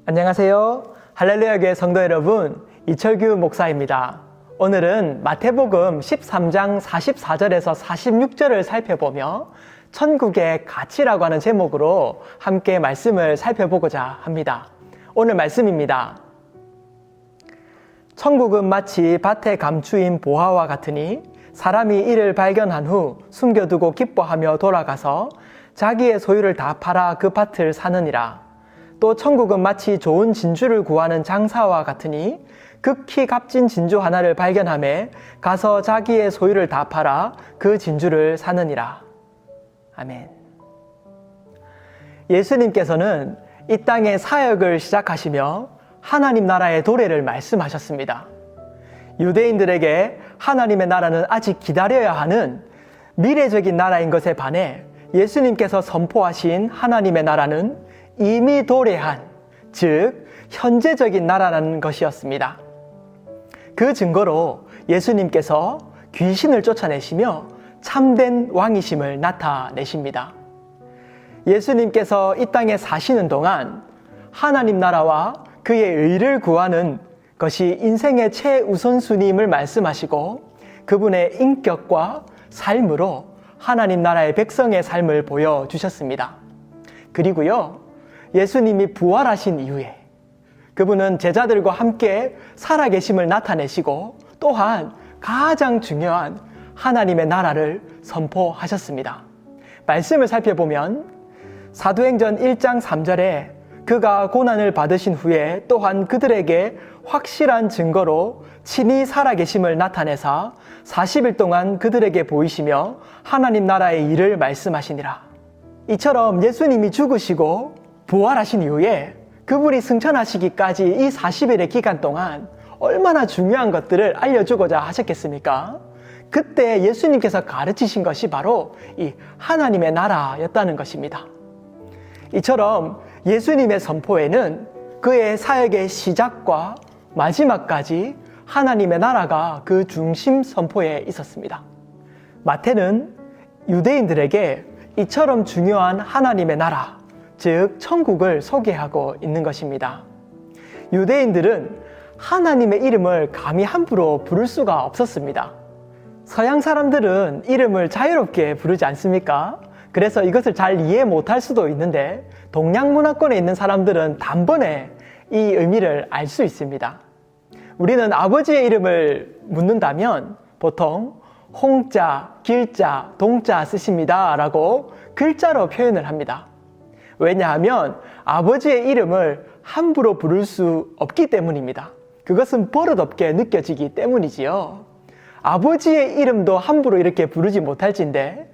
안녕하세요. 할렐루야 교회 성도 여러분, 이철규 목사입니다. 오늘은 마태복음 13장 44절에서 46절을 살펴보며 천국의 가치라고 하는 제목으로 함께 말씀을 살펴보고자 합니다. 오늘 말씀입니다. 천국은 마치 밭에 감추인 보화와 같으니 사람이 이를 발견한 후 숨겨두고 기뻐하며 돌아가서 자기의 소유를 다 팔아 그 밭을 사느니라. 또 천국은 마치 좋은 진주를 구하는 장사와 같으니 극히 값진 진주 하나를 발견하매 가서 자기의 소유를 다 팔아 그 진주를 사느니라. 아멘. 예수님께서는 이 땅에 사역을 시작하시며 하나님 나라의 도래를 말씀하셨습니다. 유대인들에게 하나님의 나라는 아직 기다려야 하는 미래적인 나라인 것에 반해 예수님께서 선포하신 하나님의 나라는 이미 도래한, 즉 현재적인 나라라는 것이었습니다. 그 증거로 예수님께서 귀신을 쫓아내시며 참된 왕이심을 나타내십니다. 예수님께서 이 땅에 사시는 동안 하나님 나라와 그의 의를 구하는 것이 인생의 최우선순위임을 말씀하시고 그분의 인격과 삶으로 하나님 나라의 백성의 삶을 보여주셨습니다. 그리고요, 예수님이 부활하신 이후에 그분은 제자들과 함께 살아계심을 나타내시고 또한 가장 중요한 하나님의 나라를 선포하셨습니다. 말씀을 살펴보면 사도행전 1장 3절에 그가 고난을 받으신 후에 또한 그들에게 확실한 증거로 친히 살아계심을 나타내사 40일 동안 그들에게 보이시며 하나님 나라의 일을 말씀하시니라. 이처럼 예수님이 죽으시고 부활하신 이후에 그분이 승천하시기까지 이 40일의 기간 동안 얼마나 중요한 것들을 알려주고자 하셨겠습니까? 그때 예수님께서 가르치신 것이 바로 이 하나님의 나라였다는 것입니다. 이처럼 예수님의 선포에는 그의 사역의 시작과 마지막까지 하나님의 나라가 그 중심 선포에 있었습니다. 마태는 유대인들에게 이처럼 중요한 하나님의 나라, 즉 천국을 소개하고 있는 것입니다. 유대인들은 하나님의 이름을 감히 함부로 부를 수가 없었습니다. 서양 사람들은 이름을 자유롭게 부르지 않습니까? 그래서 이것을 잘 이해 못할 수도 있는데 동양 문화권에 있는 사람들은 단번에 이 의미를 알 수 있습니다. 우리는 아버지의 이름을 묻는다면 보통 홍자, 길자, 동자 쓰십니다 라고 글자로 표현을 합니다. 왜냐하면 아버지의 이름을 함부로 부를 수 없기 때문입니다. 그것은 버릇없게 느껴지기 때문이지요. 아버지의 이름도 함부로 이렇게 부르지 못할진데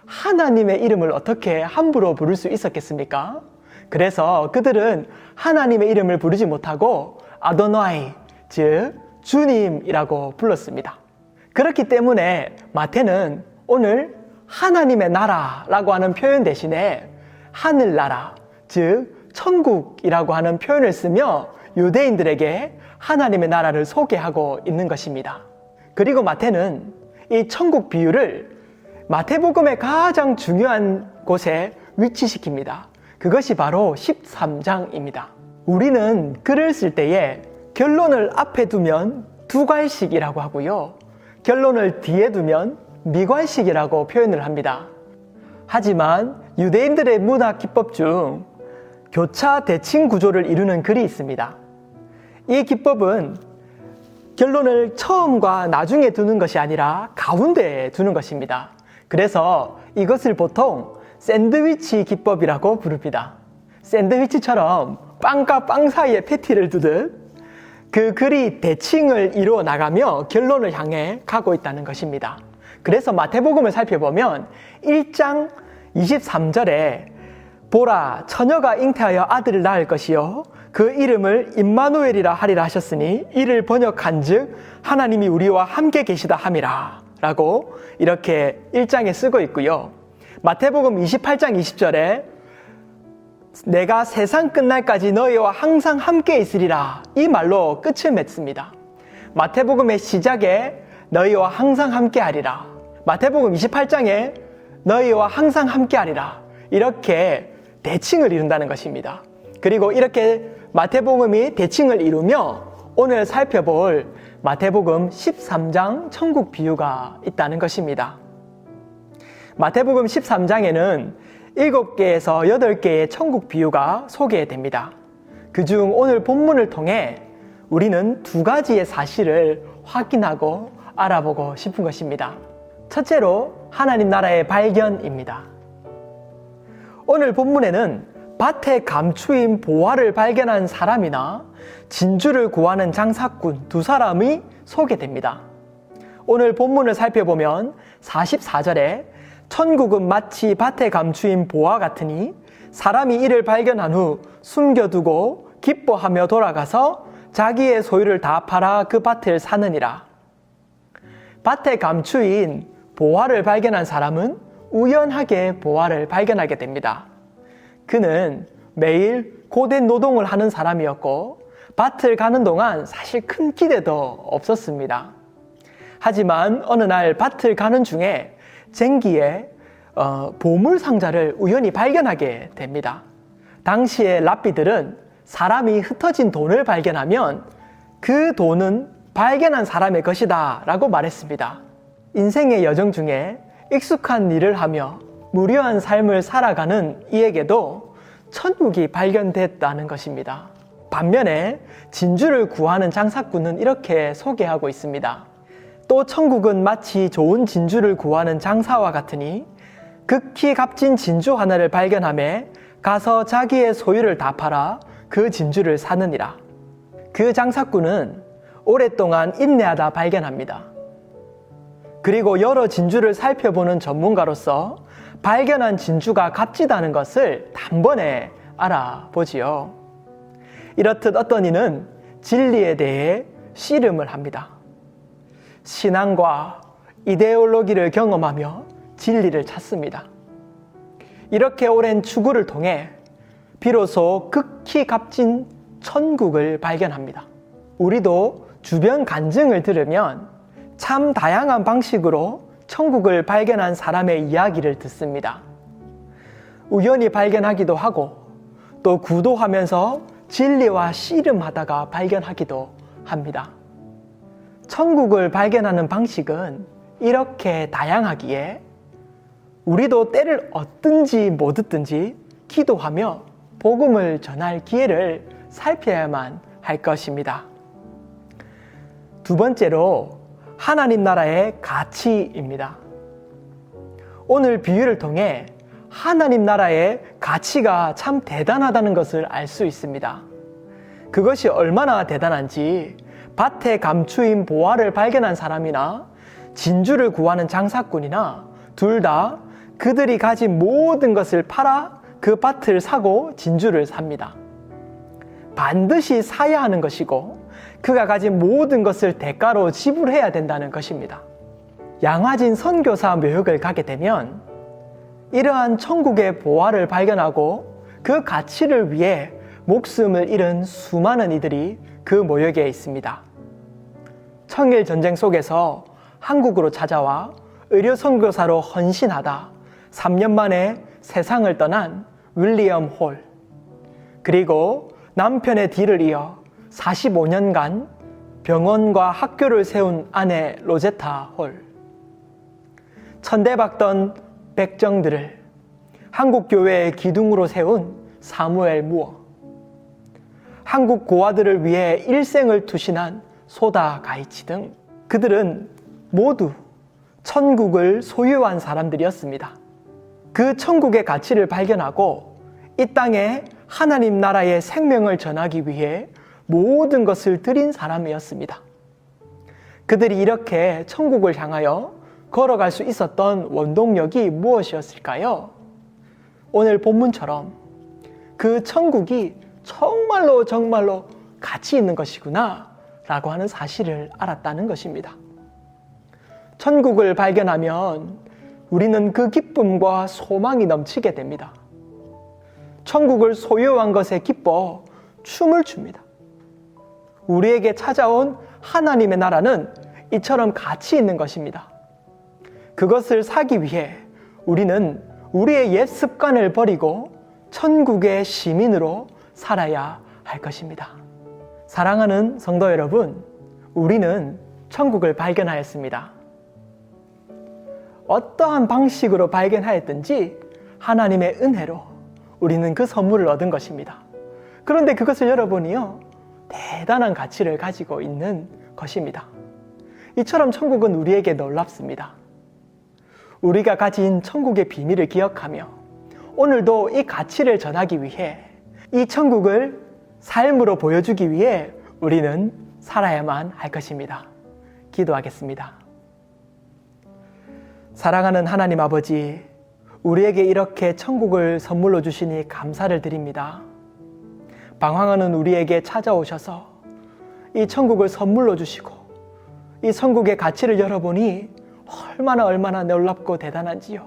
하나님의 이름을 어떻게 함부로 부를 수 있었겠습니까? 그래서 그들은 하나님의 이름을 부르지 못하고 아도나이, 즉 주님이라고 불렀습니다. 그렇기 때문에 마태는 오늘 하나님의 나라라고 하는 표현 대신에 하늘나라, 즉 천국이라고 하는 표현을 쓰며 유대인들에게 하나님의 나라를 소개하고 있는 것입니다. 그리고 마태는 이 천국 비유를 마태복음의 가장 중요한 곳에 위치시킵니다. 그것이 바로 13장입니다. 우리는 글을 쓸 때에 결론을 앞에 두면 두괄식이라고 하고요, 결론을 뒤에 두면 미괄식이라고 표현을 합니다. 하지만 유대인들의 문학 기법 중 교차 대칭 구조를 이루는 글이 있습니다. 이 기법은 결론을 처음과 나중에 두는 것이 아니라 가운데에 두는 것입니다. 그래서 이것을 보통 샌드위치 기법이라고 부릅니다. 샌드위치처럼 빵과 빵 사이에 패티를 두듯 그 글이 대칭을 이루어 나가며 결론을 향해 가고 있다는 것입니다. 그래서 마태복음을 살펴보면 1장 23절에 보라, 처녀가 잉태하여 아들을 낳을 것이요 그 이름을 임마누엘이라 하리라 하셨으니 이를 번역한즉 하나님이 우리와 함께 계시다 함이라 라고 이렇게 1장에 쓰고 있고요. 마태복음 28장 20절에 내가 세상 끝날까지 너희와 항상 함께 있으리라 이 말로 끝을 맺습니다. 마태복음의 시작에 너희와 항상 함께 하리라, 마태복음 28장에 너희와 항상 함께 하리라, 이렇게 대칭을 이룬다는 것입니다. 그리고 이렇게 마태복음이 대칭을 이루며 오늘 살펴볼 마태복음 13장 천국 비유가 있다는 것입니다. 마태복음 13장에는 7개에서 8개의 천국 비유가 소개됩니다. 그중 오늘 본문을 통해 우리는 2가지의 사실을 확인하고 알아보고 싶은 것입니다. 첫째로 하나님 나라의 발견입니다. 오늘 본문에는 밭의 감추인 보화를 발견한 사람이나 진주를 구하는 장사꾼 2사람이 소개됩니다. 오늘 본문을 살펴보면 44절에 천국은 마치 밭에 감추인 보화 같으니 사람이 이를 발견한 후 숨겨두고 기뻐하며 돌아가서 자기의 소유를 다 팔아 그 밭을 사느니라. 밭에 감추인 보화를 발견한 사람은 우연하게 보화를 발견하게 됩니다. 그는 매일 고된 노동을 하는 사람이었고 밭을 가는 동안 사실 큰 기대도 없었습니다. 하지만 어느 날 밭을 가는 중에 쟁기에 보물 상자를 우연히 발견하게 됩니다. 당시의 랍비들은 사람이 흩어진 돈을 발견하면 그 돈은 발견한 사람의 것이다 라고 말했습니다. 인생의 여정 중에 익숙한 일을 하며 무료한 삶을 살아가는 이에게도 천국이 발견됐다는 것입니다. 반면에 진주를 구하는 장사꾼은 이렇게 소개하고 있습니다. 또 천국은 마치 좋은 진주를 구하는 장사와 같으니 극히 값진 진주 하나를 발견하매 가서 자기의 소유를 다 팔아 그 진주를 사느니라. 그 장사꾼은 오랫동안 인내하다 발견합니다. 그리고 여러 진주를 살펴보는 전문가로서 발견한 진주가 값지다는 것을 단번에 알아보지요. 이렇듯 어떤 이는 진리에 대해 씨름을 합니다. 신앙과 이데올로기를 경험하며 진리를 찾습니다. 이렇게 오랜 추구를 통해 비로소 극히 값진 천국을 발견합니다. 우리도 주변 간증을 들으면 참 다양한 방식으로 천국을 발견한 사람의 이야기를 듣습니다. 우연히 발견하기도 하고 또 구도하면서 진리와 씨름하다가 발견하기도 합니다. 천국을 발견하는 방식은 이렇게 다양하기에 우리도 때를 얻든지 못 얻든지 기도하며 복음을 전할 기회를 살펴야만 할 것입니다. 두 번째로 하나님 나라의 가치입니다. 오늘 비유를 통해 하나님 나라의 가치가 참 대단하다는 것을 알 수 있습니다. 그것이 얼마나 대단한지 밭에 감추인 보화를 발견한 사람이나 진주를 구하는 장사꾼이나 둘 다 그들이 가진 모든 것을 팔아 그 밭을 사고 진주를 삽니다. 반드시 사야 하는 것이고 그가 가진 모든 것을 대가로 지불해야 된다는 것입니다. 양화진 선교사 묘역을 가게 되면 이러한 천국의 보화를 발견하고 그 가치를 위해 목숨을 잃은 수많은 이들이 그 묘역에 있습니다. 청일 전쟁 속에서 한국으로 찾아와 의료 선교사로 헌신하다 3년 만에 세상을 떠난 윌리엄 홀, 그리고 남편의 뒤를 이어 45년간 병원과 학교를 세운 아내 로제타 홀, 천대받던 백정들을 한국 교회의 기둥으로 세운 사무엘 무어, 한국 고아들을 위해 일생을 투신한 소다 가이치 등 그들은 모두 천국을 소유한 사람들이었습니다. 그 천국의 가치를 발견하고 이 땅에 하나님 나라의 생명을 전하기 위해 모든 것을 드린 사람이었습니다. 그들이 이렇게 천국을 향하여 걸어갈 수 있었던 원동력이 무엇이었을까요? 오늘 본문처럼 그 천국이 정말로 가치 있는 것이구나 라고 하는 사실을 알았다는 것입니다. 천국을 발견하면 우리는 그 기쁨과 소망이 넘치게 됩니다. 천국을 소유한 것에 기뻐 춤을 춥니다. 우리에게 찾아온 하나님의 나라는 이처럼 가치 있는 것입니다. 그것을 사기 위해 우리는 우리의 옛 습관을 버리고 천국의 시민으로 살아야 할 것입니다. 사랑하는 성도 여러분, 우리는 천국을 발견하였습니다. 어떠한 방식으로 발견하였든지 하나님의 은혜로 우리는 그 선물을 얻은 것입니다. 그런데 그것을 여러분이요, 대단한 가치를 가지고 있는 것입니다. 이처럼 천국은 우리에게 놀랍습니다. 우리가 가진 천국의 비밀을 기억하며 오늘도 이 가치를 전하기 위해, 이 천국을 삶으로 보여주기 위해 우리는 살아야만 할 것입니다. 기도하겠습니다. 사랑하는 하나님 아버지, 우리에게 이렇게 천국을 선물로 주시니 감사를 드립니다. 방황하는 우리에게 찾아오셔서 이 천국을 선물로 주시고 이 천국의 가치를 열어보니 얼마나 놀랍고 대단한지요.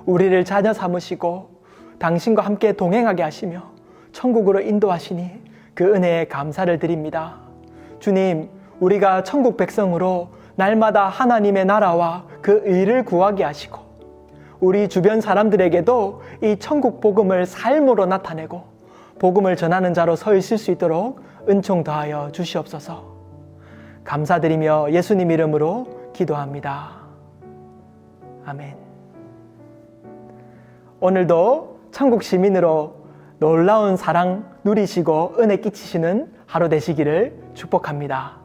우리를 자녀 삼으시고 당신과 함께 동행하게 하시며 천국으로 인도하시니 그 은혜에 감사를 드립니다. 주님, 우리가 천국 백성으로 날마다 하나님의 나라와 그 의를 구하게 하시고 우리 주변 사람들에게도 이 천국 복음을 삶으로 나타내고 복음을 전하는 자로 서 있을 수 있도록 은총 더하여 주시옵소서. 감사드리며 예수님 이름으로 기도합니다. 아멘. 오늘도 천국 시민으로 놀라운 사랑 누리시고 은혜 끼치시는 하루 되시기를 축복합니다.